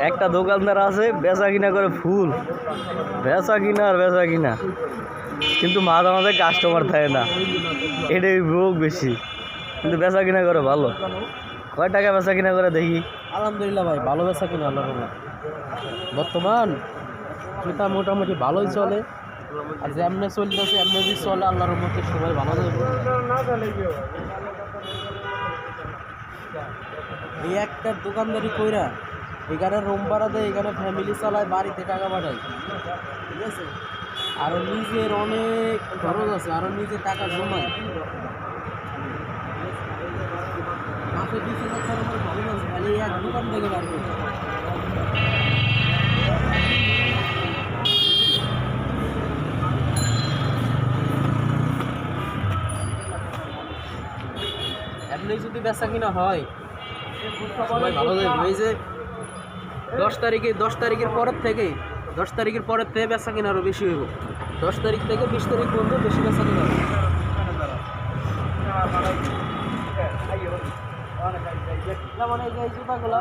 একটা দোকানদার আছে বেচা কিনা করে ফুল, বেচা কিনা আর বেচা কিনা, কিন্তু মাঝে মাঝে কাস্টমার থাকে না, এটাই রোগ বেশি, কিন্তু বেচা কিনা করে ভালো। কয় টাকা বেচা কিনা করে দেখি? আলহামদুলিল্লাহ ভাই, ভালো বেচা কিনা আল্লাহর রহমতে। বর্তমান সেটা মোটামুটি ভালোই চলে, আর যেমনি চলতেছে এমনি যদি চলে আল্লাহর রহমতে সবাই ভালো যাবে। এই একটা দোকানদারি কইরা এখানে রুম ভাড়া দেয়, এখানে ফ্যামিলি চালায়, বাড়িতে টাকা পাঠায়, ঠিক আছে। আরও নিজের অনেক খরচ আছে, আরও নিজে টাকা জমায়, মাসে 20,000 টাকার খরচ আছে খালি এক দোকান থেকে বার করতে। এমনি যদি বেচা কিনা হয় সবাই ভালো যাবে। এই যে 10 তারিখের পরের থেকে 10 তারিখের পরের থেকে বেচা কিনা আরও বেশি হইব। 10 তারিখ থেকে 20 তারিখ পর্যন্ত বেশি বেচা কিনা হবে। মানে এই জুতাগুলো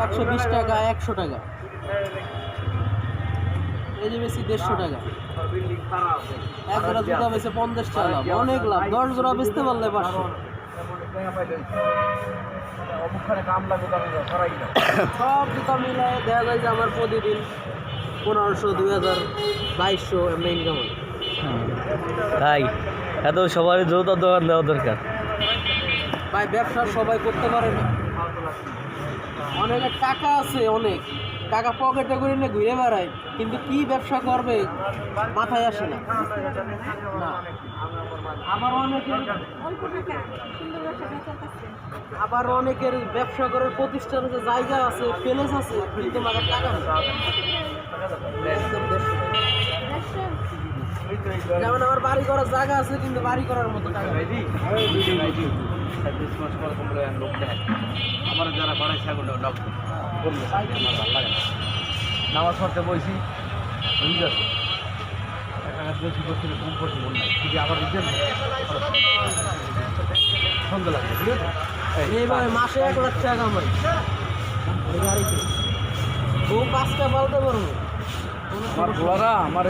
120 টাকা, 100 টাকা, এই যে বেশি 150 টাকা। এক জোড়া জুতা বেশি 50 টাকা, অনেক লাভ। 10 জোড়া বেচতে পারলে 500। সব জুতা মিলায় দেখা যায় যে আমার প্রতিদিন 1500, 2000, 2200 এমনি ইনকাম হয়। তাই এত সবারই জুতার দোকান দেওয়া দরকার ভাই। ব্যবসা সবাই করতে পারে না, অনেকের টাকা আছে, অনেক টাকা পকেটে করে নিয়ে ঘুরে বেড়ায়, কিন্তু কি ব্যবসা করবে মাথায় আসে না। আবার অনেকের ব্যবসা করার প্রতিষ্ঠান আছে, জায়গা আছে, প্যালেস আছে, কিন্তু মাথার টাকা নেই। যেমন আমার বাড়ি করার জায়গা আছে, কিন্তু বাড়ি করার মতো টাকা নেই। আমার যারা বাড়াই সেগুলো নামাজ পড়তে বসি, বুঝে আছে বেশি করছে কম করছে মন নাই, যদি আবার সন্ধ্যা লাগবে, ঠিক আছে। এইভাবে মাসে 1 লাখ টাকা কামাই গাড়িতে, ও 5টা পালতে পারবো। আমার